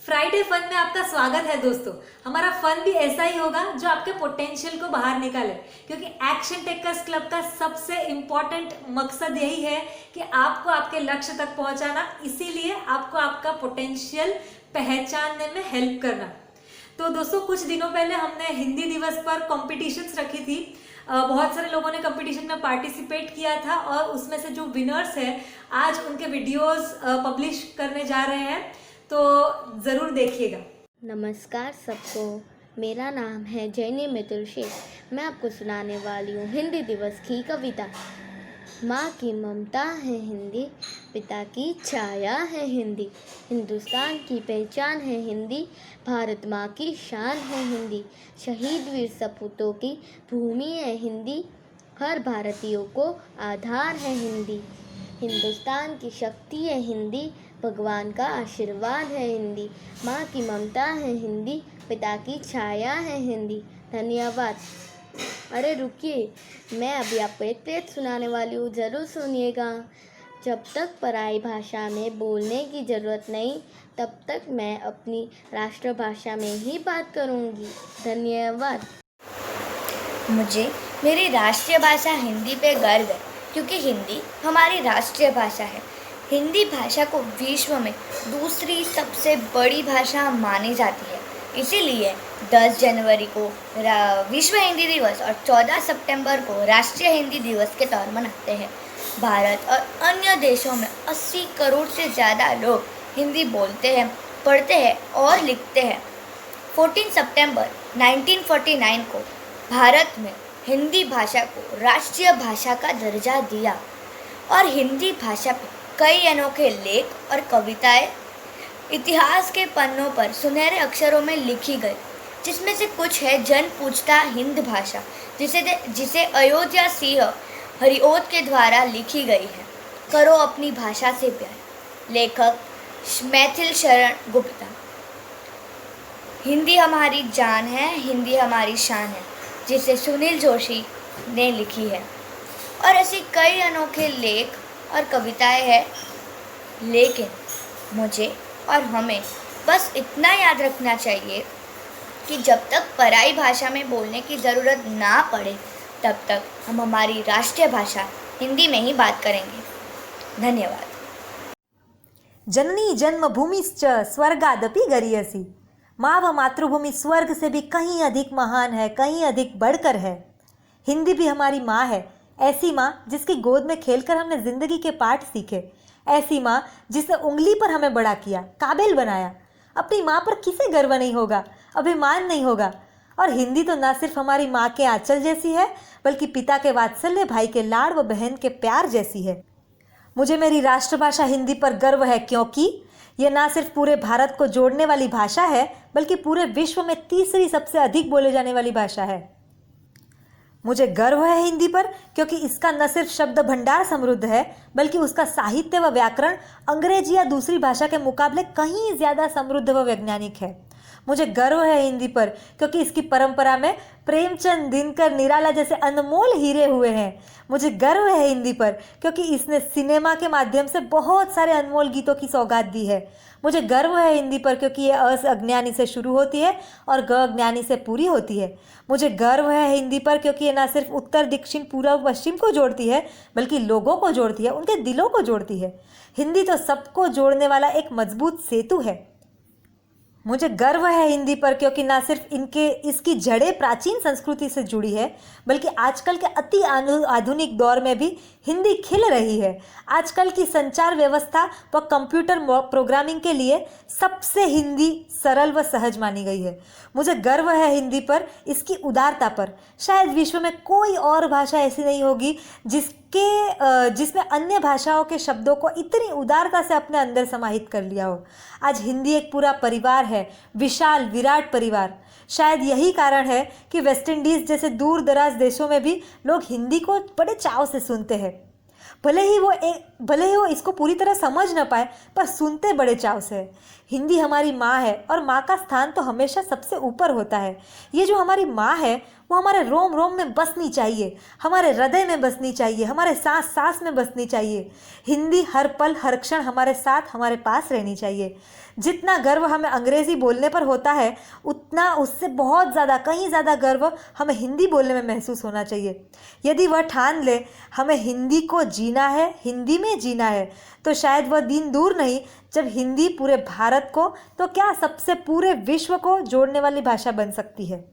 Friday fun में आपका स्वागत है दोस्तों। हमारा फन भी ऐसा ही होगा जो आपके पोटेंशियल को बाहर निकाले, क्योंकि एक्शन टेकर्स क्लब का सबसे इम्पोर्टेंट मकसद यही है कि आपको आपके लक्ष्य तक पहुंचाना, इसीलिए आपको आपका पोटेंशियल पहचानने में हेल्प करना। तो दोस्तों, कुछ दिनों पहले हमने हिंदी दिवस पर कॉम्पिटिशन्स रखी थी। बहुत सारे लोगों ने कंपटीशन में पार्टिसिपेट किया था और उसमें से जो विनर्स हैं आज उनके वीडियोस पब्लिश करने जा रहे हैं, तो ज़रूर देखिएगा। नमस्कार सबको, मेरा नाम है जैनी मितुल शेख। मैं आपको सुनाने वाली हूँ हिंदी दिवस की कविता। माँ की ममता है हिंदी, पिता की छाया है हिंदी, हिंदुस्तान की पहचान है हिंदी, भारत माँ की शान है हिंदी, शहीद वीर सपूतों की भूमि है हिंदी, हर भारतीयों को आधार है हिंदी, हिंदुस्तान की शक्ति है हिंदी, भगवान का आशीर्वाद है हिंदी, माँ की ममता है हिंदी, पिता की छाया है हिंदी। धन्यवाद। अरे रुकिए, मैं अभी आपको एक पेज सुनाने वाली हूँ, ज़रूर सुनिएगा। जब तक पराई भाषा में बोलने की ज़रूरत नहीं, तब तक मैं अपनी राष्ट्रभाषा में ही बात करूँगी। धन्यवाद। मुझे मेरी राष्ट्रीय भाषा हिंदी पे गर्व है, क्योंकि हिंदी हमारी राष्ट्रीय भाषा है। हिंदी भाषा को विश्व में दूसरी सबसे बड़ी भाषा मानी जाती है। इसीलिए 10 जनवरी को विश्व हिंदी दिवस और 14 सितंबर को राष्ट्रीय हिंदी दिवस के तौर मनाते हैं। भारत और अन्य देशों में 80 करोड़ से ज़्यादा लोग हिंदी बोलते हैं, पढ़ते हैं और लिखते हैं। 14 सितंबर 1949 को भारत में हिंदी भाषा को राष्ट्रीय भाषा का दर्जा दिया और हिंदी भाषा पर कई अनोखे लेख और कविताएं इतिहास के पन्नों पर सुनहरे अक्षरों में लिखी गई, जिसमें से कुछ है जन पूछता हिंद भाषा, जिसे अयोध्या सिंह हरिओत के द्वारा लिखी गई है। करो अपनी भाषा से प्यार, लेखक मैथिल शरण गुप्ता। हिंदी हमारी जान है, हिंदी हमारी शान है, जिसे सुनील जोशी ने लिखी है। और ऐसी कई अनोखे लेख और कविताएं हैं, लेकिन मुझे और हमें बस इतना याद रखना चाहिए कि जब तक पराई भाषा में बोलने की ज़रूरत ना पड़े, तब तक हम हमारी राष्ट्रीय भाषा हिंदी में ही बात करेंगे। धन्यवाद। जननी जन्मभूमिश्च स्वर्गादपि गरीयसी। माँ व मातृभूमि स्वर्ग से भी कहीं अधिक महान है, कहीं अधिक बढ़कर है। हिंदी भी हमारी माँ है, ऐसी माँ जिसकी गोद में खेलकर हमने ज़िंदगी के पाठ सीखे, ऐसी माँ जिसने उंगली पर हमें बड़ा किया, काबिल बनाया। अपनी माँ पर किसे गर्व नहीं होगा, अभिमान नहीं होगा। और हिंदी तो ना सिर्फ हमारी माँ के आंचल जैसी है, बल्कि पिता के वात्सल्य, भाई के लाड़ व बहन के प्यार जैसी है। मुझे मेरी राष्ट्रभाषा हिंदी पर गर्व है, क्योंकि ये ना सिर्फ पूरे भारत को जोड़ने वाली भाषा है, बल्कि पूरे विश्व में तीसरी सबसे अधिक बोले जाने वाली भाषा है। मुझे गर्व है हिंदी पर, क्योंकि इसका न सिर्फ शब्द भंडार समृद्ध है, बल्कि उसका साहित्य व व्याकरण अंग्रेजी या दूसरी भाषा के मुकाबले कहीं ज़्यादा समृद्ध व वैज्ञानिक है। मुझे गर्व है हिंदी पर, क्योंकि इसकी परंपरा में प्रेमचंद, दिनकर, निराला जैसे अनमोल हीरे हुए हैं। मुझे गर्व है हिंदी पर, क्योंकि इसने सिनेमा के माध्यम से बहुत सारे अनमोल गीतों की सौगात दी है। मुझे गर्व है हिंदी पर, क्योंकि ये अ अज्ञानी से शुरू होती है और ग अज्ञानी से पूरी होती है। मुझे गर्व है हिंदी पर, क्योंकि ये ना सिर्फ उत्तर, दक्षिण, पूर्व, पश्चिम को जोड़ती है, बल्कि लोगों को जोड़ती है, उनके दिलों को जोड़ती है। हिंदी तो सबको जोड़ने वाला एक मजबूत सेतु है। मुझे गर्व है हिंदी पर, क्योंकि ना सिर्फ इसकी जड़ें प्राचीन संस्कृति से जुड़ी है, बल्कि आजकल के अति आधुनिक दौर में भी हिंदी खिल रही है। आजकल की संचार व्यवस्था व कंप्यूटर प्रोग्रामिंग के लिए सबसे हिंदी सरल व सहज मानी गई है। मुझे गर्व है हिंदी पर, इसकी उदारता पर। शायद विश्व में कोई और भाषा ऐसी नहीं होगी जिसमें अन्य भाषाओं के शब्दों को इतनी उदारता से अपने अंदर समाहित कर लिया हो। आज हिंदी एक पूरा परिवार है, विशाल विराट परिवार। शायद यही कारण है कि वेस्ट इंडीज़ जैसे दूर दराज देशों में भी लोग हिंदी को बड़े चाव से सुनते हैं। भले ही वो भले ही वो इसको पूरी तरह समझ न पाए, पर सुनते बड़े चाव से है। हिंदी हमारी माँ है और माँ का स्थान तो हमेशा सबसे ऊपर होता है। ये जो हमारी माँ है वो हमारे रोम रोम में बसनी चाहिए, हमारे हृदय में बसनी चाहिए, हमारे सांस सांस में बसनी चाहिए। हिंदी हर पल हर क्षण हमारे साथ हमारे पास रहनी चाहिए। जितना गर्व हमें अंग्रेज़ी बोलने पर होता है, उतना उससे बहुत ज़्यादा, कहीं ज़्यादा गर्व हमें हिंदी बोलने में महसूस होना चाहिए। यदि वह ठान ले हमें हिंदी को जीना है, हिंदी में जीना है, तो शायद वह दिन दूर नहीं जब हिंदी पूरे भारत को, तो क्या सबसे पूरे विश्व को जोड़ने वाली भाषा बन सकती है।